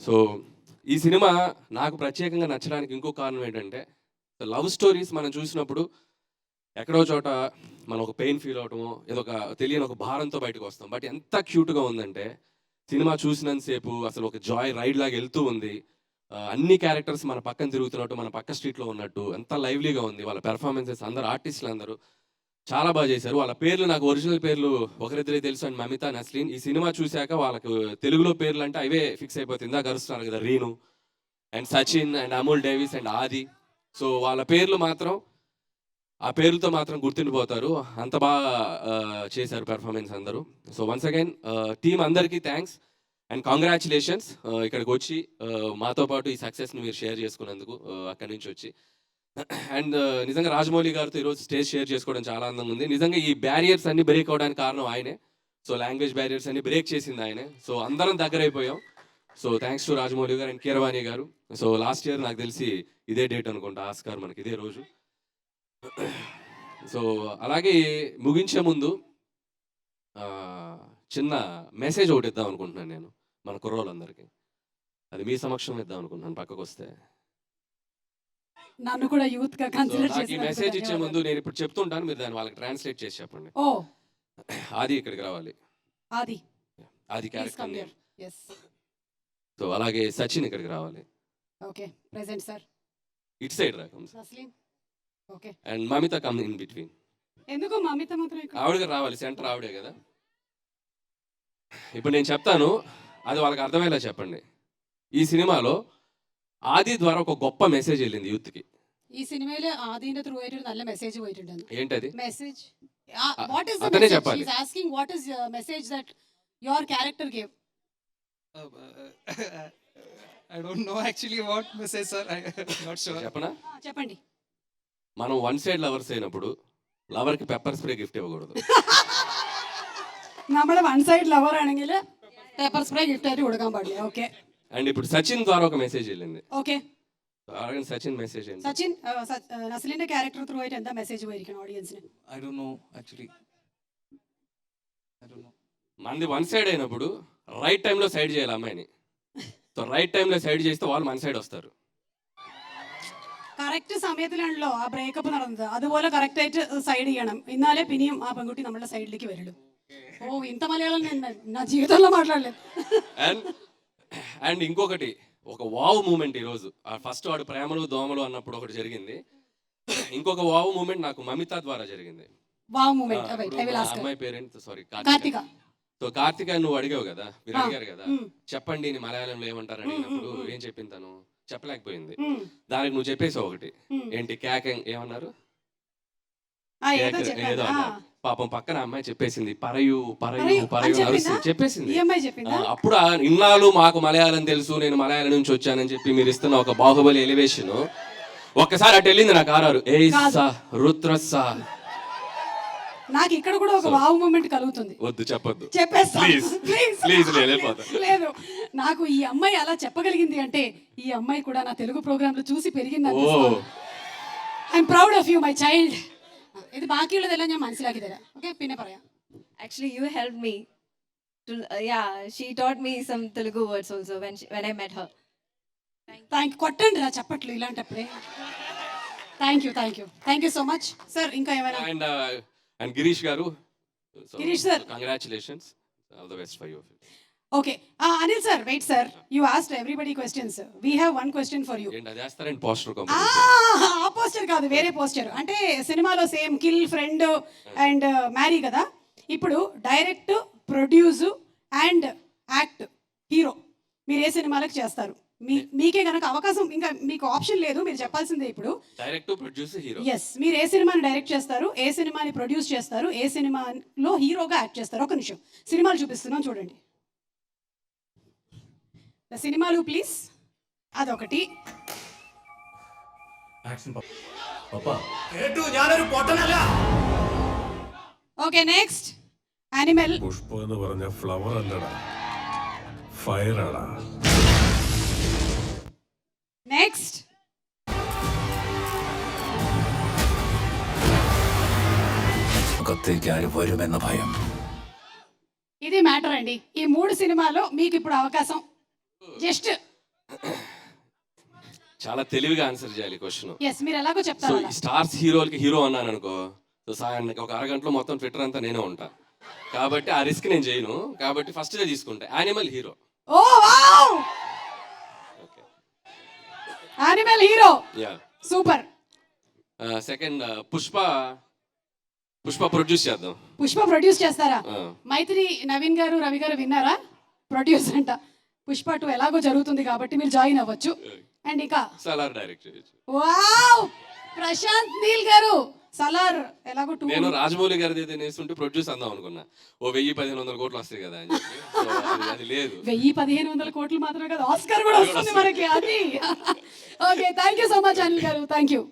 So ఈ cinema నాకు ప్రత్యేకంగా నచ్చడానికి ఇంకో కారణం ఏంటంటే లవ్ స్టోరీస్ మనం చూసినప్పుడు ఎక్కడో చోట మనం ఒక పెయిన్ ఫీల్ అవటము ఏదో ఒక తెలియని ఒక భారంతో బయటకు వస్తాం. బట్ ఎంత క్యూట్గా ఉందంటే సినిమా చూసినంతసేపు అసలు ఒక జాయ్ రైడ్ లాగా వెళ్తూ ఉంది. అన్ని క్యారెక్టర్స్ మన పక్కన తిరుగుతున్నట్టు, మన పక్క స్ట్రీట్లో ఉన్నట్టు ఎంత లైవ్లీగా ఉంది. వాళ్ళ పెర్ఫార్మెన్సెస్ అందరూ ఆర్టిస్టులు అందరూ చాలా బాగా చేశారు. వాళ్ళ పేర్లు నాకు ఒరిజినల్ పేర్లు ఒకరిద్దరే తెలుసు, అండ్ మమిత, నస్లీన్. ఈ సినిమా చూశాక వాళ్ళకు తెలుగులో పేర్లు అంటే అవే ఫిక్స్ అయిపోతుంది. ఇందాక అరుస్తున్నారు కదా, Reenu and Sachin and Amul Davis and ఆది. సో వాళ్ళ పేర్లు మాత్రం ఆ పేరుతో మాత్రం గుర్తుండిపోతారు. అంత బాగా చేశారు పెర్ఫార్మెన్స్ అందరూ. సో వన్స్ అగైన్ టీమ్ అందరికీ థ్యాంక్స్ అండ్ కంగ్రాచులేషన్స్. ఇక్కడికి వచ్చి మాతో పాటు ఈ సక్సెస్ని మీరు షేర్ చేసుకున్నందుకు అక్కడి నుంచి వచ్చి. అండ్ నిజంగా రాజమౌళి గారితో ఈరోజు స్టేజ్ షేర్ చేసుకోవడం చాలా ఆనందంగా ఉంది. నిజంగా ఈ బ్యారియర్స్ అన్ని బ్రేక్ అవడానికి కారణం ఆయనే. సో లాంగ్వేజ్ బ్యారియర్స్ అన్ని బ్రేక్ చేసింది ఆయనే. సో అందరం దగ్గర అయిపోయాం. సో థ్యాంక్స్ టు రాజమౌళి గారు అండ్ కీరవాణి గారు. సో లాస్ట్ ఇయర్ నాకు తెలిసి ఇదే డేట్ అనుకుంటా, ఆస్కార్ మనకి ఇదే రోజు. సో అలాగే ముగించే ముందు చిన్న మెసేజ్ ఒకటి ఇద్దాం అనుకుంటున్నాను నేను మన కుర్రోళ్ళందరికీ. అది మీ సమక్షం ఇద్దాం అనుకుంటున్నాను, పక్కకు వస్తే. నన్ను కూడా యూత్ గా కన్సిడర్ చేసి ఈ మెసేజ్ ఇచ్చే ముందు నేను ఇప్పుడు చెప్తుంటాను, మీరు దాన్ని వాళ్ళకి ట్రాన్స్లేట్ చేసి చెప్పండి. ఓ ఆది ఇక్కడికి రావాలి. ఆది క్యారెక్టర్ నేమ్. సో అలాగే సచిన్ ఇక్కడికి రావాలి. Okay present sir. It side రాకం Naslen. Okay and Mamitha come in between. ఎందుకు మమిత మాత్రం ఇక్కడ? ఆవిడగా రావాలి, సెంటర్ ఆవిడే కదా. ఇప్పుడు నేను చెప్తాను, అది వాళ్ళకి అర్థమయ్యేలా చెప్పండి. ఈ సినిమాలో ఆది ద్వారా ఒక గొప్ప మెసేజ్ వెళ్ళింది యూత్కి. ഈ സിനിമയിൽ ആദിന്റെ ത്രൂ ആയിട്ട് ഒരു നല്ല മെസ്സേജ് പോയിട്ടുണ്ടെന്ന്. ఏంటది? മെസ്സേജ് വാട്ട് ഈസ് ദ അതന്നെ മെസ്സേജ്? చెప్పాలి. He is asking what is message that your character gave. I don't know actually what message, sir. I'm not sure. చెప్పనా? చెప్పండి. మనం వన్ సైడ్ లవర్స్ అయినప్పుడు లవర్కి పెప్పర్ స్ప్రే గిఫ్ట్ ఇవ్వకూడదు. നമ്മൾ one side lover ആണെങ്കിൽ paper spray gift ആയിട്ട് കൊടുക്കാൻ പാടില്ല. ഓക്കെ. అండ్ ఇప్పుడు సచిన్ ద్వారా ఒక మెసేజ్ వెళ్ళింది. ఓకే అలాగే సచిన్ మెసేజ్ ఏంటి? സച്ചിൻ നസ്ലിന്റെ ക്യാരക്ടർ ത്രൂ ആയിട്ട് എന്താ മെസ്സേജ് പോയിരിക്കണം ഓഡിയൻസിന്? I don't know actually. I don't know. మనది వన్ సైడ్ అయినప్పుడు రైట్ టైంలో సైడ్ చేయాలి అమ్మాయిని. సో రైట్ టైంలో సైడ్ చేస్తే వాళ్ళు మన సైడ్ వస్తారు. കറക്റ്റ് സമയത്തിലാണല്ലോ ആ ബ്രേക്കപ്പ് നടന്നത്. അതുപോലെ കറക്റ്റ് ആയിട്ട് സൈഡ് ചെയ്യണം, എന്നാലേ പിന്നെയും ആ പെൺകുട്ടി നമ്മുടെ സൈഡിലേക്ക് വരുള്ളൂ. ఓ ఇంత మలయాళం నేను నా జీవితంలో మాట్లాడలేదు. అండ్ ఇంకొకటి, ఒక వావ్ మూమెంట్ ఈరోజు. ఫస్ట్ వాడు ప్రేమలు దోమలు అన్నప్పుడు ఒకటి జరిగింది. ఇంకొక వావ్ మూమెంట్ నాకు మమిత ద్వారా జరిగింది. వావ్ మూమెంట్ అమ్మాయి parent sorry Karthika. So Karthika నువ్వు అడిగావు కదా, మీరు అడిగారు కదా, చెప్పండి నీ మలయాళంలో ఏమంటారు అడిగినప్పుడు ఏం చెప్పింది తను? చెప్పలేకపోయింది. దానికి నువ్వు చెప్పేసావు ఒకటి, ఏంటి క్యాకెంగ్ ఏమన్నారు? ఏదో అన్నారు. పాపం పక్కన అమ్మాయి చెప్పేసింది పరయు పరయు పరయు చెప్పేసింది. అప్పుడు ఇన్నాళ్ళు మాకు మలయాళం తెలుసు, నేను మలయాళం నుంచి వచ్చానని చెప్పి మీరు ఇస్తున్న ఒక బాహుబలి ఎలివేషన్ ఒక్కసారి అటు వెళ్ళింది నాకు ఆరారు. ఏ రుద్రసా నాకు ఇక్కడ కూడా ఒక వావ్ మూమెంట్ కలుగుతుంది. వద్దు చెప్పొద్దు, చెప్పేస్తా ప్లీజ్. లేదు, నాకు ఈ అమ్మాయి అలా చెప్పగలిగింది అంటే ఈ అమ్మాయి కూడా నా తెలుగు ప్రోగ్రామ్ లో చూసి పెరిగింది. I'm proud of you my child. ഇത് ബാക്കിയുള്ളതെല്ലാം ഞാൻ മനസ്സിലാക്കി തരാം. ഓക്കെ, പിന്നെ പറയാം. Actually, you helped me to she taught me some Telugu words also when I met her. Thank కొట్టండి రా చప్పట్లు ఇలాంటప్పుడే. Thank you so much sir. ఇంకా ఏమైనా? అండ్ గిరీష్ గారు, Girish sir, congratulations, all the best for you. Okay Anil sir, wait sir, you asked everybody questions. We have one question for you. ఏంటి అది చేస్తారండి? పోస్టర్ ఆ పోస్టర్ కాదు, వేరే పోస్టర్. అంటే సినిమాలో same kill, friend and marry కదా. ఇప్పుడు direct, produce and act hero మీరు ఏ సినిమాలకు చేస్తారు? మీకే కనుక అవకాశం, ఇంకా మీకు ఆప్షన్ లేదు, మీరు చెప్పాల్సిందే ఇప్పుడు. Direct, produce, hero. ఎస్, మీరు ఏ సినిమాని డైరెక్ట్ చేస్తారు, ఏ సినిమాని ప్రొడ్యూస్ చేస్తారు, ఏ సినిమాలో హీరోగా యాక్ట్ చేస్తారు? ఒక నిమిషం సినిమాలు చూపిస్తున్నాం చూడండి. సినిమాలు ప్లీజ్. అదొకటి. Okay next animal. പുഷ്പം എന്ന് പറഞ്ഞ ഫ്ലവർ അല്ലടാ, ഫയർ ആടാ. నెక్స్ట్ വരുമെന്ന ഭയം. ఇది మ్యాటర్ అండి. ఈ 3 సినిమాలో మీకు ఇప్పుడు అవకాశం. జస్ట్ చాలా తెలివిగా ఆన్సర్ చేయాలి క్వశ్చన్. ఎస్ మీరు ఎలాగో సో చెప్తారు ఈ స్టార్స్ హీరోలకి హీరో అన్నాను అనుకో, సో సాయానికి ఒక అరగంటలో మొత్తం ట్విట్టర్ అంతా నేనే ఉంటా, కాబట్టి ఆ రిస్క్ నేను చేయను, కాబట్టి ఫస్ట్ తీసుకుంటా animal hero. Oh wow, animal hero, yeah. Super. Second Pushpa produce చేద్దాం. పుష్ప ప్రొడ్యూస్ చేస్తారా? ఆ. మైత్రి నవీన్ గారు రవి గారు విన్నారా? ప్రొడ్యూస్ అంట. పుష్ప 2 ఎలాగో జరుగుతుంది కాబట్టి మీరు జాయిన్ అవ్వచ్చు. అండ్ ఇక సలార్ డైరెక్ట్ చేయొచ్చు. వావ్, ప్రశాంత్ నీల్ గారు సలార్ ఎలాగో 2. నేను రాజమౌళి గారిది ఏదైనా వేస్తుంటే ప్రొడ్యూస్ అందాం అనుకున్నా, ఓ 1000-1500 కోట్లు వస్తాయి కదా అని చెప్పి. సో అది లేదు. 1000-1500 కోట్లు మాత్రమే కదా, ఆస్కార్ కూడా వస్తుంది మనకి అది. Okay, thank you so much Anil గారు, థ్యాంక్ యూ.